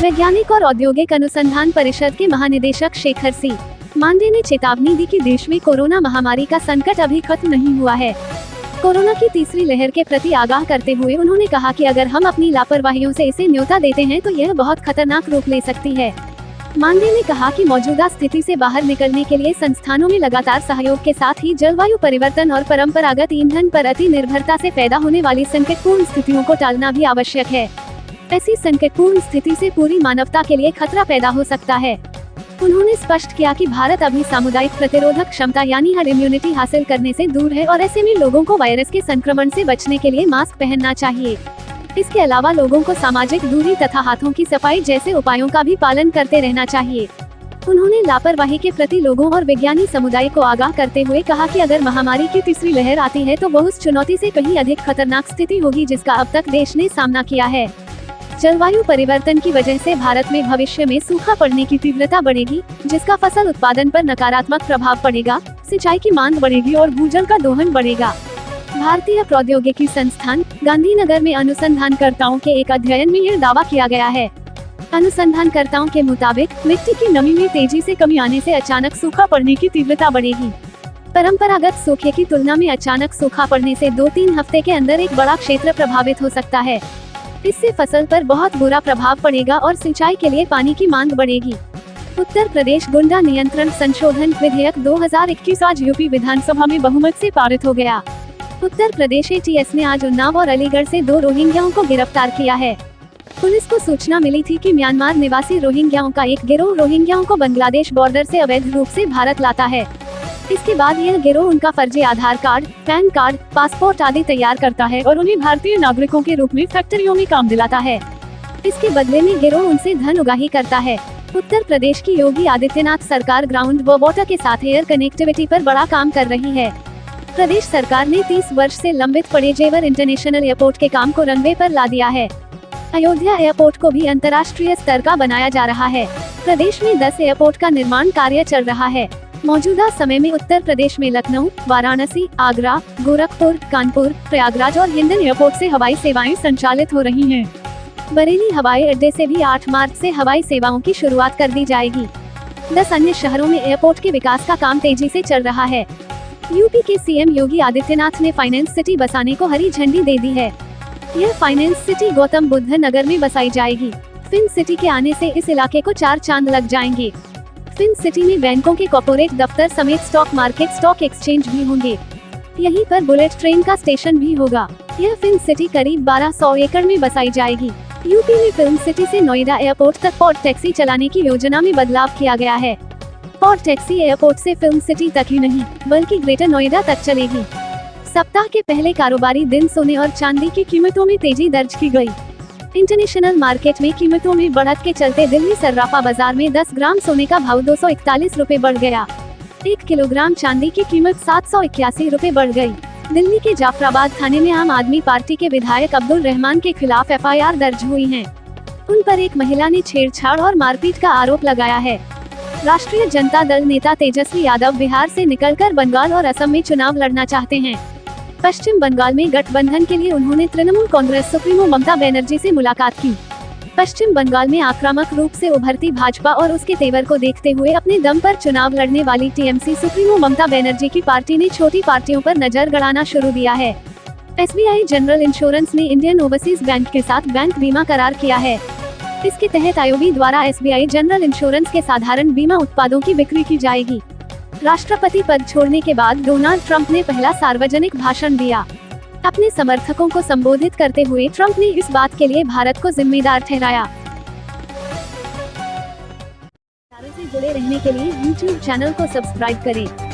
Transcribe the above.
वैज्ञानिक और औद्योगिक अनुसंधान परिषद के महानिदेशक शेखर सी मांडे ने चेतावनी दी कि देश में कोरोना महामारी का संकट अभी खत्म नहीं हुआ है। कोरोना की तीसरी लहर के प्रति आगाह करते हुए उन्होंने कहा कि अगर हम अपनी लापरवाहियों से इसे न्योता देते हैं तो यह बहुत खतरनाक रूप ले सकती है। मांडे ने कहा कि मौजूदा स्थिति से बाहर निकलने के लिए संस्थानों में लगातार सहयोग के साथ ही जलवायु परिवर्तन और परंपरागत ईंधन पर अति निर्भरता से पैदा होने वाली संकटपूर्ण स्थितियों को टालना भी आवश्यक है। ऐसी संकटपूर्ण स्थिति से पूरी मानवता के लिए खतरा पैदा हो सकता है। उन्होंने स्पष्ट किया कि भारत अभी सामुदायिक प्रतिरोधक क्षमता यानी हर्ड इम्यूनिटी हासिल करने से दूर है और ऐसे में लोगों को वायरस के संक्रमण से बचने के लिए मास्क पहनना चाहिए। इसके अलावा लोगों को सामाजिक दूरी तथा हाथों की सफाई जैसे उपायों का भी पालन करते रहना चाहिए। उन्होंने लापरवाही के प्रति लोगों और विज्ञानी समुदाय को आगाह करते हुए कहा कि अगर महामारी की तीसरी लहर आती है तो वह उस चुनौती से कहीं अधिक खतरनाक स्थिति होगी जिसका अब तक देश ने सामना किया है। जलवायु परिवर्तन की वजह से भारत में भविष्य में सूखा पड़ने की तीव्रता बढ़ेगी, जिसका फसल उत्पादन पर नकारात्मक प्रभाव पड़ेगा, सिंचाई की मांग बढ़ेगी और भूजल का दोहन बढ़ेगा। भारतीय प्रौद्योगिकी संस्थान गांधीनगर में अनुसंधानकर्ताओं के एक अध्ययन में यह दावा किया गया है। अनुसंधानकर्ताओं के मुताबिक मिट्टी की नमी में तेजी से कमी आने से अचानक सूखा पड़ने की तीव्रता बढ़ेगी। परंपरागत सूखे की तुलना में अचानक सूखा पड़ने से 2-3 हफ्ते के अंदर एक बड़ा क्षेत्र प्रभावित हो सकता है। इससे फसल पर बहुत बुरा प्रभाव पड़ेगा और सिंचाई के लिए पानी की मांग बढ़ेगी। उत्तर प्रदेश गुंडा नियंत्रण संशोधन विधेयक 2021 आज यूपी विधानसभा में बहुमत से पारित हो गया। उत्तर प्रदेश एटीएस ने आज उन्नाव और अलीगढ़ से 2 रोहिंग्याओं को गिरफ्तार किया है। पुलिस को सूचना मिली थी कि म्यांमार निवासी रोहिंग्याओं का एक गिरोह रोहिंग्याओं को बांग्लादेश बॉर्डर से अवैध रूप से भारत लाता है। इसके बाद यह गिरोह उनका फर्जी आधार कार्ड, पैन कार्ड, पासपोर्ट आदि तैयार करता है और उन्हें भारतीय नागरिकों के रूप में फैक्ट्रियों में काम दिलाता है। इसके बदले में गिरोह उनसे धन उगाही करता है। उत्तर प्रदेश की योगी आदित्यनाथ सरकार ग्राउंड व वाटर के साथ एयर कनेक्टिविटी पर बड़ा काम कर रही है। प्रदेश सरकार ने 30 वर्ष से लंबित पड़े जेवर इंटरनेशनल एयरपोर्ट के काम को रनवे पर ला दिया है। अयोध्या एयरपोर्ट को भी अंतर्राष्ट्रीय स्तर का बनाया जा रहा है। प्रदेश में 10 एयरपोर्ट का निर्माण कार्य चल रहा है। मौजूदा समय में उत्तर प्रदेश में लखनऊ, वाराणसी, आगरा, गोरखपुर, कानपुर, प्रयागराज और हिंडन एयरपोर्ट से हवाई सेवाएं संचालित हो रही हैं। बरेली हवाई अड्डे से भी 8 मार्च से हवाई सेवाओं की शुरुआत कर दी जाएगी। 10 अन्य शहरों में एयरपोर्ट के विकास का काम तेजी से चल रहा है। यूपी के सीएम योगी आदित्यनाथ ने फाइनेंस सिटी बसाने को हरी झंडी दे दी है। यह फाइनेंस सिटी गौतम बुद्ध नगर में बसाई जाएगी। फिन सिटी के आने से इस इलाके को 4 चांद लग जाएंगे। फिन सिटी में बैंकों के कॉर्पोरेट दफ्तर समेत स्टॉक मार्केट, स्टॉक एक्सचेंज भी होंगे। यहीं पर बुलेट ट्रेन का स्टेशन भी होगा। यह फिन सिटी करीब 1200 एकड़ में बसाई जाएगी। यूपी में फिल्म सिटी से नोएडा एयरपोर्ट तक पॉड टैक्सी चलाने की योजना में बदलाव किया गया है। पॉड टैक्सी एयरपोर्ट से फिल्म सिटी तक ही नहीं बल्कि ग्रेटर नोएडा तक चलेगी। सप्ताह के पहले कारोबारी दिन सोने और चांदी की कीमतों में तेजी दर्ज की गई। इंटरनेशनल मार्केट में कीमतों में बढ़त के चलते दिल्ली सर्राफा बाजार में 10 ग्राम सोने का भाव 241 रुपए बढ़ गया। 1 किलोग्राम चांदी की कीमत 781 रुपए बढ़ गई। दिल्ली के जाफराबाद थाने में आम आदमी पार्टी के विधायक अब्दुल रहमान के खिलाफ एफआईआर दर्ज हुई है। उन पर एक महिला ने छेड़छाड़ और मारपीट का आरोप लगाया है। राष्ट्रीय जनता दल नेता तेजस्वी यादव बिहार से निकलकर बंगाल और असम में चुनाव लड़ना चाहते हैं। पश्चिम बंगाल में गठबंधन के लिए उन्होंने तृणमूल कांग्रेस सुप्रीमो ममता बनर्जी से मुलाकात की। पश्चिम बंगाल में आक्रामक रूप से उभरती भाजपा और उसके तेवर को देखते हुए अपने दम पर चुनाव लड़ने वाली टीएमसी सुप्रीमो ममता बनर्जी की पार्टी ने छोटी पार्टियों पर नजर गड़ाना शुरू दिया है। एसबीआई जनरल इंश्योरेंस ने इंडियन ओवरसीज बैंक के साथ बैंक बीमा करार किया है। इसके तहत आईओबी द्वारा एसबीआई जनरल इंश्योरेंस के साधारण बीमा उत्पादों की बिक्री की जाएगी। राष्ट्रपति पद छोड़ने के बाद डोनाल्ड ट्रंप ने पहला सार्वजनिक भाषण दिया। अपने समर्थकों को संबोधित करते हुए ट्रंप ने इस बात के लिए भारत को जिम्मेदार ठहराया। से जुड़े रहने के लिए YouTube चैनल को सब्सक्राइब करें।